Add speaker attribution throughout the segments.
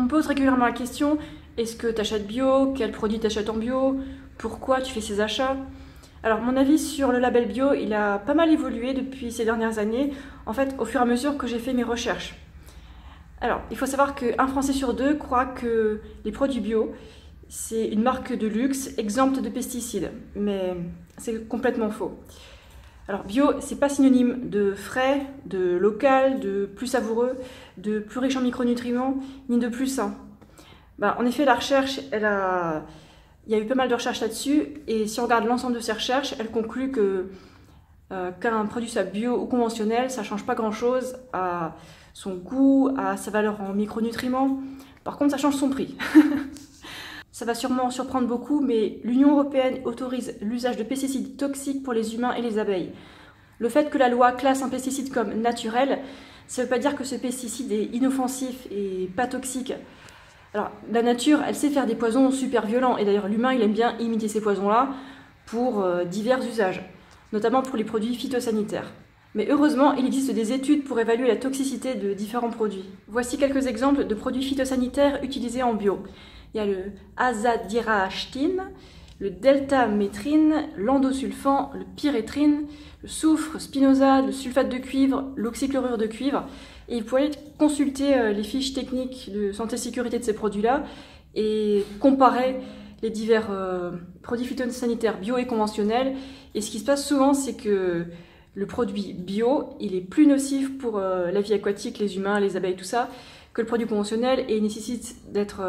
Speaker 1: me pose régulièrement la question, est-ce que tu achètes bio? Quels produits tu achètes en bio? Pourquoi tu fais ces achats? Alors mon avis sur le label bio, il a pas mal évolué depuis ces dernières années, en fait au fur et à mesure que j'ai fait mes recherches. Alors, il faut savoir qu'un Français sur deux croit que les produits bio, c'est une marque de luxe exempte de pesticides, mais c'est complètement faux. Alors bio, c'est pas synonyme de frais, de local, de plus savoureux, de plus riche en micronutriments, ni de plus sain. En effet, la recherche, il y a eu pas mal de recherches là-dessus, et si on regarde l'ensemble de ces recherches, elle conclut que qu'un produit soit bio ou conventionnel, ça change pas grand-chose à son goût, à sa valeur en micronutriments. Par contre, ça change son prix. Ça va sûrement surprendre beaucoup, mais l'Union européenne autorise l'usage de pesticides toxiques pour les humains et les abeilles. Le fait que la loi classe un pesticide comme naturel, ça ne veut pas dire que ce pesticide est inoffensif et pas toxique. Alors, la nature, elle sait faire des poisons super violents, et d'ailleurs l'humain, il aime bien imiter ces poisons-là pour divers usages, notamment pour les produits phytosanitaires. Mais heureusement, il existe des études pour évaluer la toxicité de différents produits. Voici quelques exemples de produits phytosanitaires utilisés en bio. Il y a le azadirachtin, le deltamétrine, l'endosulfan, le pyrétrine, le soufre, spinosade, le sulfate de cuivre, l'oxychlorure de cuivre. Et vous pouvez consulter les fiches techniques de santé-sécurité de ces produits-là et comparer les divers produits phytosanitaires bio et conventionnels. Et ce qui se passe souvent, c'est que le produit bio, il est plus nocif pour la vie aquatique, les humains, les abeilles, tout ça, que le produit conventionnel, et il nécessite d'être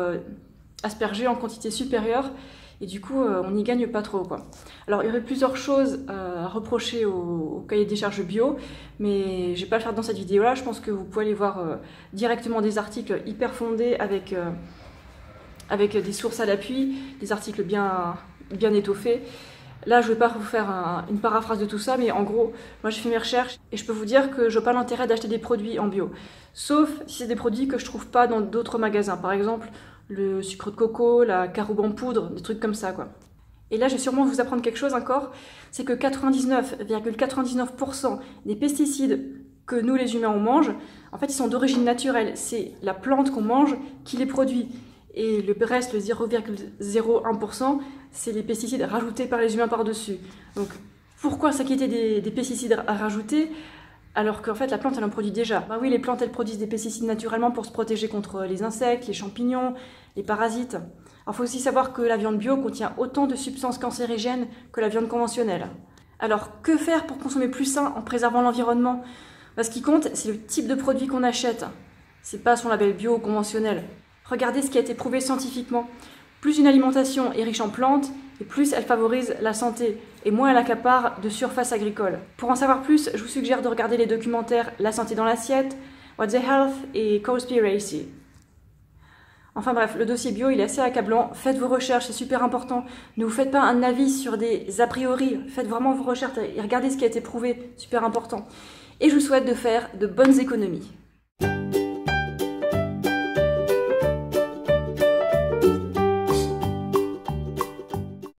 Speaker 1: aspergé en quantité supérieure, et du coup on n'y gagne pas trop, quoi. Alors il y aurait plusieurs choses à reprocher au cahier des charges bio, mais je vais pas le faire dans cette vidéo là. Je pense que vous pouvez aller voir directement des articles hyper fondés avec des sources à l'appui, des articles bien étoffés. Là, je ne vais pas vous faire une paraphrase de tout ça, mais en gros, moi j'ai fait mes recherches et je peux vous dire que je n'ai pas l'intérêt d'acheter des produits en bio. Sauf si c'est des produits que je ne trouve pas dans d'autres magasins. Par exemple, le sucre de coco, la caroube en poudre, des trucs comme ça, quoi. Et là, je vais sûrement vous apprendre quelque chose encore, c'est que 99,99% des pesticides que nous les humains on mange, en fait ils sont d'origine naturelle. C'est la plante qu'on mange qui les produit. Et le reste, le 0,01%, c'est les pesticides rajoutés par les humains par-dessus. Donc pourquoi s'inquiéter des pesticides à rajouter alors qu'en fait la plante elle en produit déjà? Oui, les plantes elles produisent des pesticides naturellement pour se protéger contre les insectes, les champignons, les parasites. Alors il faut aussi savoir que la viande bio contient autant de substances cancérigènes que la viande conventionnelle. Alors que faire pour consommer plus sain en préservant l'environnement? Ce qui compte, c'est le type de produit qu'on achète. C'est pas son label bio ou conventionnel. Regardez ce qui a été prouvé scientifiquement. Plus une alimentation est riche en plantes, et plus elle favorise la santé, et moins elle accapare de surface agricole. Pour en savoir plus, je vous suggère de regarder les documentaires La santé dans l'assiette, What's the Health et Cowspiracy. Enfin bref, le dossier bio il est assez accablant. Faites vos recherches, c'est super important. Ne vous faites pas un avis sur des a priori. Faites vraiment vos recherches et regardez ce qui a été prouvé, super important. Et je vous souhaite de faire de bonnes économies.